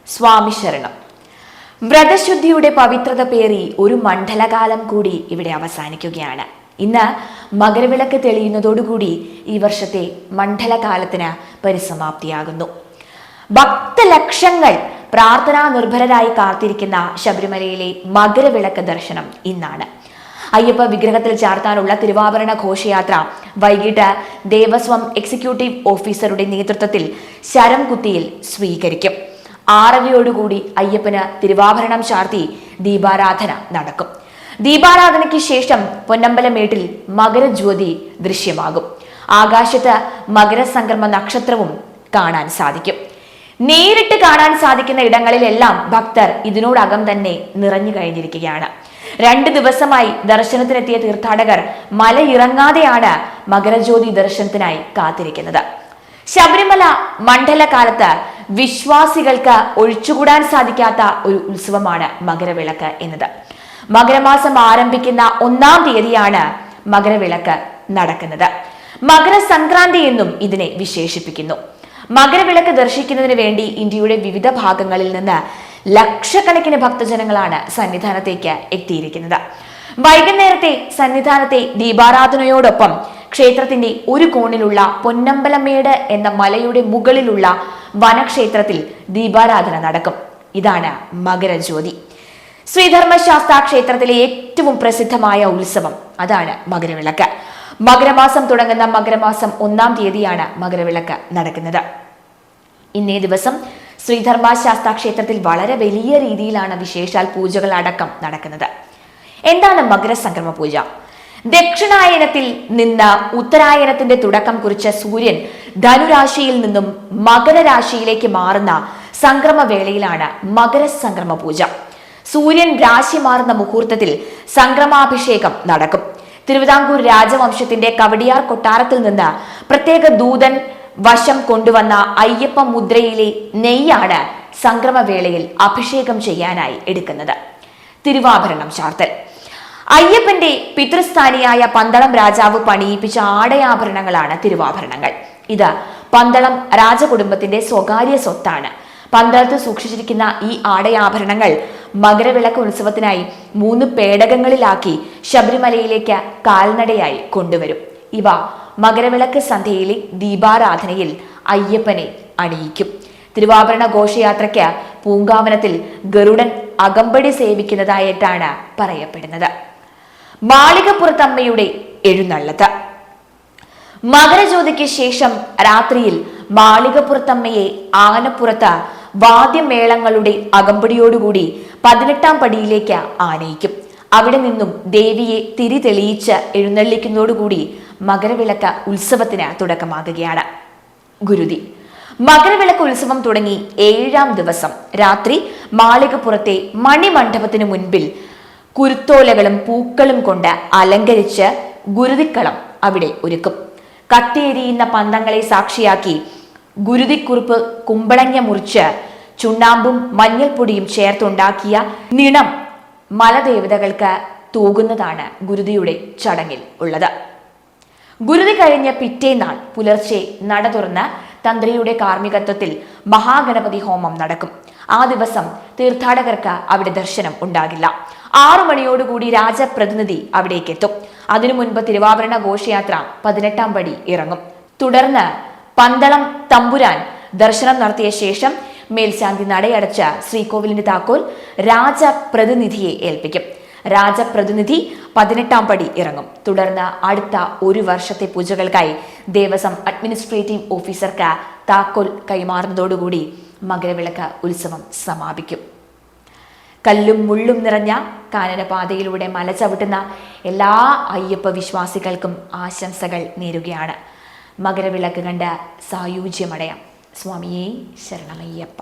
സ്വാമി ശരണം. വ്രതശുദ്ധിയുടെ പവിത്രത പേറി ഒരു മണ്ഡലകാലം കൂടി ഇവിടെ അവസാനിക്കുകയാണ്. ഇന്ന് മകരവിളക്ക് തെളിയുന്നതോടുകൂടി ഈ വർഷത്തെ മണ്ഡലകാലത്തിന് പരിസമാപ്തിയാകുന്നു. ഭക്തലക്ഷങ്ങൾ പ്രാർത്ഥനാ നിർഭരരായി കാത്തിരിക്കുന്ന ശബരിമലയിലെ മകരവിളക്ക് ദർശനം ഇന്നാണ്. അയ്യപ്പ വിഗ്രഹത്തിൽ ചാർത്താനുള്ള തിരുവാഭരണ ഘോഷയാത്ര വൈകിട്ട് ദേവസ്വം എക്സിക്യൂട്ടീവ് ഓഫീസറുടെ നേതൃത്വത്തിൽ ശരംകുത്തിയിൽ സ്വീകരിക്കും. 6:30 അയ്യപ്പന് തിരുവാഭരണം ചാർത്തി ദീപാരാധന നടക്കും. ദീപാരാധനയ്ക്ക് ശേഷം പൊന്നമ്പലമേട്ടിൽ മകരജ്യോതി ദൃശ്യമാകും. ആകാശത്ത് മകരസംക്രമ നക്ഷത്രവും കാണാൻ സാധിക്കും. നേരിട്ട് കാണാൻ സാധിക്കുന്ന ഇടങ്ങളിലെല്ലാം ഭക്തർ ഇതിനോടകം തന്നെ നിറഞ്ഞു കഴിഞ്ഞിരിക്കുകയാണ്. 2 ദിവസമായി ദർശനത്തിനെത്തിയ തീർത്ഥാടകർ മലയിറങ്ങാതെയാണ് മകരജ്യോതി ദർശനത്തിനായി കാത്തിരിക്കുന്നത്. ശബരിമല മണ്ഡലകാലത്ത് വിശ്വാസികൾക്ക് ഒഴിച്ചുകൂടാൻ സാധിക്കാത്ത ഒരു ഉത്സവമാണ് മകരവിളക്ക് എന്നത്. മകരമാസം ആരംഭിക്കുന്ന 1-ാം തീയതിയാണ് മകരവിളക്ക് നടക്കുന്നത്. മകരസംക്രാന്തി എന്നും ഇതിനെ വിശേഷിപ്പിക്കുന്നു. മകരവിളക്ക് ദർശിക്കുന്നതിന് വേണ്ടി ഇന്ത്യയുടെ വിവിധ ഭാഗങ്ങളിൽ നിന്ന് ലക്ഷക്കണക്കിന് ഭക്തജനങ്ങളാണ് സന്നിധാനത്തേക്ക് എത്തിയിരിക്കുന്നത്. വൈകുന്നേരത്തെ സന്നിധാനത്തെ ദീപാരാധനയോടൊപ്പം ക്ഷേത്രത്തിന്റെ ഒരു കോണിലുള്ള പൊന്നമ്പലമേട് എന്ന മലയുടെ മുകളിലുള്ള വനക്ഷേത്രത്തിൽ ദീപാരാധന നടക്കും. ഇതാണ് മകരജ്യോതി. ശ്രീധർമ്മശാസ്താ ക്ഷേത്രത്തിലെ ഏറ്റവും പ്രസിദ്ധമായ ഉത്സവം അതാണ് മകരവിളക്ക്. മകരമാസം തുടങ്ങുന്ന മകരമാസം 1-ാം തീയതിയാണ് മകരവിളക്ക് നടക്കുന്നത്. ഇന്നേ ദിവസം ശ്രീധർമ്മശാസ്താ ക്ഷേത്രത്തിൽ വളരെ വലിയ രീതിയിലാണ് വിശേഷാൽ പൂജകൾ അടക്കം നടക്കുന്നത്. എന്താണ് മകരസംക്രമ പൂജ? ദക്ഷിണായനത്തിൽ നിന്ന് ഉത്തരായനത്തിന്റെ തുടക്കം കുറിച്ച സൂര്യൻ ധനുരാശിയിൽ നിന്നും മകരരാശിയിലേക്ക് മാറുന്ന സംക്രമവേളയിലാണ് മകരസംക്രമ പൂജ. സൂര്യൻ രാശി മാറുന്ന മുഹൂർത്തത്തിൽ സംക്രമാഭിഷേകം നടക്കും. തിരുവിതാംകൂർ രാജവംശത്തിന്റെ കവടിയാർ കൊട്ടാരത്തിൽ നിന്ന് പ്രത്യേക ദൂതൻ വശം കൊണ്ടുവന്ന അയ്യപ്പ മുദ്രയിലെ നെയ്യാണ് സംക്രമവേളയിൽ അഭിഷേകം ചെയ്യാനായി എടുക്കുന്നത്. തിരുവാഭരണം ചാർത്തൽ. അയ്യപ്പന്റെ പിതൃസ്ഥാനിയായ പന്തളം രാജാവ് പണിയിപ്പിച്ച ആടയാഭരണങ്ങളാണ് തിരുവാഭരണങ്ങൾ. ഇത് പന്തളം രാജകുടുംബത്തിന്റെ സ്വകാര്യ സ്വത്താണ്. പന്തളത്ത് സൂക്ഷിച്ചിരിക്കുന്ന ഈ ആടയാഭരണങ്ങൾ മകരവിളക്ക് ഉത്സവത്തിനായി 3 പേടകങ്ങളിലാക്കി ശബരിമലയിലേക്ക് കാൽനടയായി കൊണ്ടുവരും. ഇവ മകരവിളക്ക് സന്ധ്യയിലെ ദീപാരാധനയിൽ അയ്യപ്പനെ അണിയിക്കും. തിരുവാഭരണ ഘോഷയാത്രയ്ക്ക് പൂങ്കാവനത്തിൽ ഗരുഡൻ അകമ്പടി സേവിക്കുന്നതായിട്ടാണ് പറയപ്പെടുന്നത്. മാളികപ്പുറത്തമ്മയുടെ എഴുന്നള്ളത്ത്. മകരജ്യോതിക്ക് ശേഷം രാത്രിയിൽ മാളികപ്പുറത്തമ്മയെ ആനപ്പുറത്ത് വാദ്യമേളങ്ങളുടെ അകമ്പടിയോടുകൂടി 18-ാം പടിയിലേക്ക് ആനയിക്കും. അവിടെ നിന്നും ദേവിയെ തിരി തെളിയിച്ച് എഴുന്നള്ളിക്കുന്നതോടുകൂടി മകരവിളക്ക് ഉത്സവത്തിന് തുടക്കമാകുകയാണ്. ഗുരുതി. മകരവിളക്ക് ഉത്സവം തുടങ്ങി 7-ാം ദിവസം രാത്രി മാളികപ്പുറത്തെ മണിമണ്ഡപത്തിനു മുൻപിൽ കുരുത്തോലകളും പൂക്കളും കൊണ്ട് അലങ്കരിച്ച് ഗുരുതിക്കളം അവിടെ ഒരുക്കും. കത്തിയെരിയുന്ന പന്തങ്ങളെ സാക്ഷിയാക്കി ഗുരുതിക്കുറുപ്പ് കുമ്പളങ്ങ മുറിച്ച് ചുണ്ണാമ്പും മഞ്ഞൾപ്പൊടിയും ചേർത്തുണ്ടാക്കിയ നിണം മലദേവതകൾക്ക് തൂകുന്നതാണ് ഗുരുതിയുടെ ചടങ്ങിൽ ഉള്ളത്. ഗുരുതി കഴിഞ്ഞ പിറ്റേന്നാൾ പുലർച്ചെ നട തുറന്ന് തന്ത്രിയുടെ കാർമ്മികത്വത്തിൽ മഹാഗണപതി ഹോമം നടക്കും. ആ ദിവസം തീർത്ഥാടകർക്ക് അവിടെ ദർശനം ഉണ്ടാകില്ല. 6 മണിയോടുകൂടി രാജപ്രതിനിധി അവിടേക്ക് എത്തും. അതിനു മുൻപ് തിരുവാഭരണ ഘോഷയാത്ര 18-ാം പടി ഇറങ്ങും. തുടർന്ന് പന്തളം തമ്പുരാൻ ദർശനം നടത്തിയ ശേഷം മേൽശാന്തി നടയടച്ച ശ്രീകോവിലിന്റെ താക്കോൽ രാജപ്രതിനിധിയെ ഏൽപ്പിക്കും. രാജപ്രതിനിധി 18-ാം പടി ഇറങ്ങും. തുടർന്ന് അടുത്ത 1 വർഷത്തെ പൂജകൾക്കായി ദേവസ്വം അഡ്മിനിസ്ട്രേറ്റീവ് ഓഫീസർക്ക് താക്കോൽ കൈമാറുന്നതോടുകൂടി മകരവിളക്ക് ഉത്സവം സമാപിക്കും. കല്ലും മുള്ളും നിറഞ്ഞ കാനനപാതയിലൂടെ മല ചവിട്ടുന്ന എല്ലാ അയ്യപ്പ വിശ്വാസികൾക്കും ആശംസകൾ നേരുകയാണ്. മകരവിളക്ക് കണ്ട് സായൂജ്യമടയാം. സ്വാമിയേ ശരണമയ്യപ്പ.